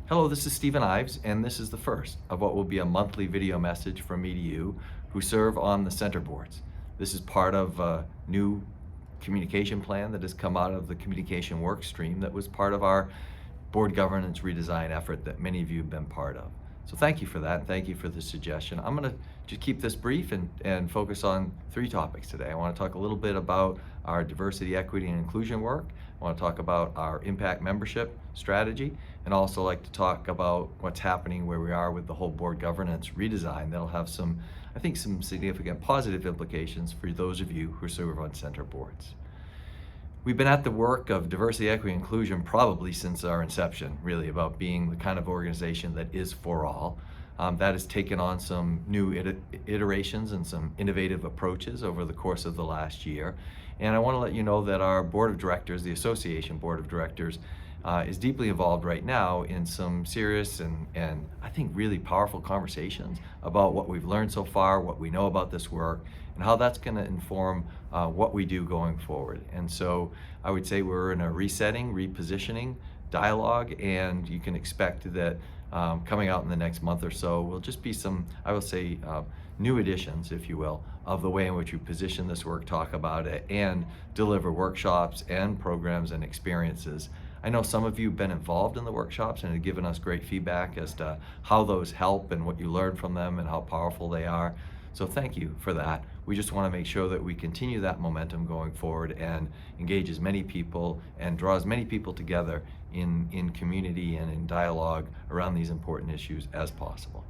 Hello, this is Stephen Ives, and this is the first of what will be a monthly video message from me to you who serve on the center boards. This is part of a new communication plan that has come out of the communication work stream that was part of our board governance redesign effort that many of you have been part of. So thank you for that, and thank you for the suggestion. I'm going to just keep this brief and focus on three topics today. I want to talk a little bit about our diversity, equity, and inclusion work. I want to talk about our impact membership strategy, and also like to talk about what's happening where we are with the whole board governance redesign that'll have some, I think, some significant positive implications for those of you who serve on center boards. We've been at the work of diversity, equity, and inclusion probably since our inception, really, about being the kind of organization that is for all. That has taken on some new iterations and some innovative approaches over the course of the last year. And I want to let you know that our board of directors, the association board of directors, is deeply involved right now in some serious and I think really powerful conversations about what we've learned so far, what we know about this work, and how that's going to inform what we do going forward. And so I would say we're in a resetting, repositioning dialogue, and you can expect that coming out in the next month or so will just be some, I will say, new additions, if you will, of the way in which we position this work, talk about it, and deliver workshops and programs and experiences. I know some of you have been involved in the workshops and have given us great feedback as to how those help and what you learn from them and how powerful they are. So thank you for that. We just want to make sure that we continue that momentum going forward and engage as many people and draw as many people together in community and in dialogue around these important issues as possible.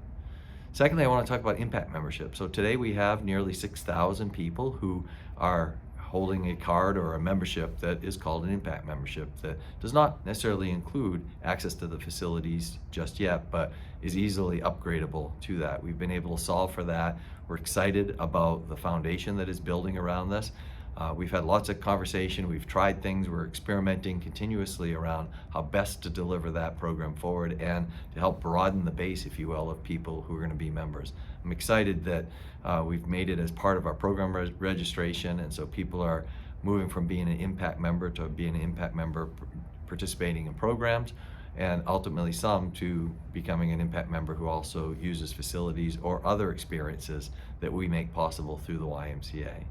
Secondly, I want to talk about impact membership. So today we have nearly 6,000 people who are holding a card or a membership that is called an impact membership that does not necessarily include access to the facilities just yet, but is easily upgradable to that. We've been able to solve for that. We're excited about the foundation that is building around this. We've had lots of conversation, we've tried things, we're experimenting continuously around how best to deliver that program forward and to help broaden the base, if you will, of people who are going to be members. I'm excited that we've made it as part of our program registration, and so people are moving from being an impact member to being an impact member participating in programs, and ultimately some to becoming an impact member who also uses facilities or other experiences that we make possible through the YMCA.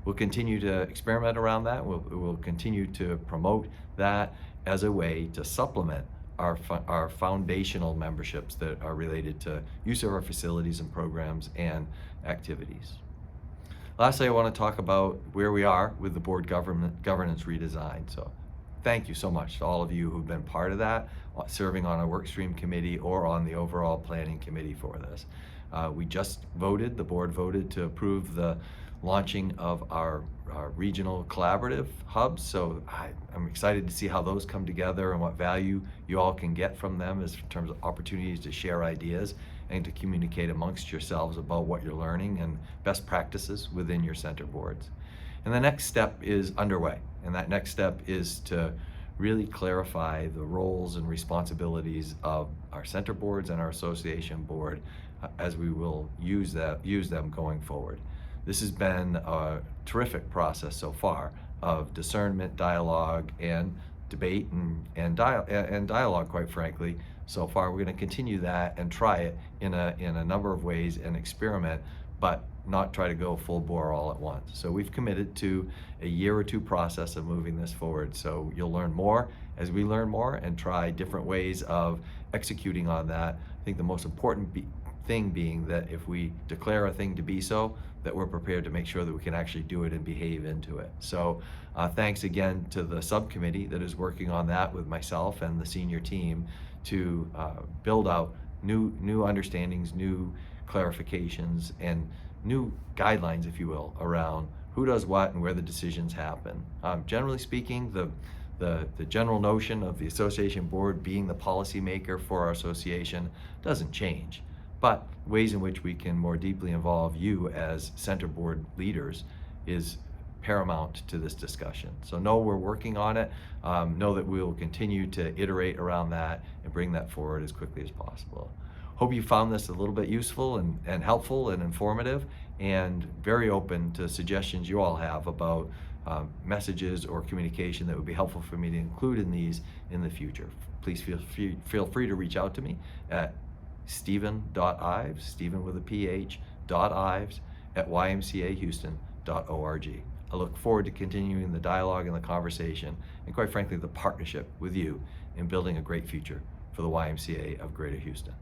We'll continue to experiment around that. We'll continue to promote that as a way to supplement our foundational memberships that are related to use of our facilities and programs and activities. Lastly, I want to talk about where we are with the board governance redesign. So thank you so much to all of you who've been part of that, serving on a workstream committee or on the overall planning committee for this. We just voted, the board voted to approve the launching of our regional collaborative hubs. So I'm excited to see how those come together and what value you all can get from them in terms of opportunities to share ideas and to communicate amongst yourselves about what you're learning and best practices within your center boards. And the next step is underway. And that next step is to really clarify the roles and responsibilities of our center boards and our association board as we will use them going forward. This has been a terrific process so far of discernment, dialogue, and debate and dialogue, quite frankly. So far, we're going to continue that and try it in a number of ways and experiment, but not try to go full bore all at once. So we've committed to a year or two process of moving this forward. So you'll learn more as we learn more and try different ways of executing on that. I think the most important thing being that if we declare a thing to be so, that we're prepared to make sure that we can actually do it and behave into it. So thanks again to the subcommittee that is working on that with myself and the senior team to build out new understandings, new clarifications, and new guidelines, if you will, around who does what and where the decisions happen. Generally speaking, the general notion of the association board being the policymaker for our association doesn't change, but ways in which we can more deeply involve you as center board leaders is paramount to this discussion. So know we're working on it. Know that we will continue to iterate around that and bring that forward as quickly as possible. Hope you found this a little bit useful and helpful and informative, and very open to suggestions you all have about messages or communication that would be helpful for me to include in these in the future. Please feel free to reach out to me at Stephen.Ives, Stephen with a PH, .Ives at ymcahouston.org. I look forward to continuing the dialogue and the conversation, and quite frankly, the partnership with you in building a great future for the YMCA of Greater Houston.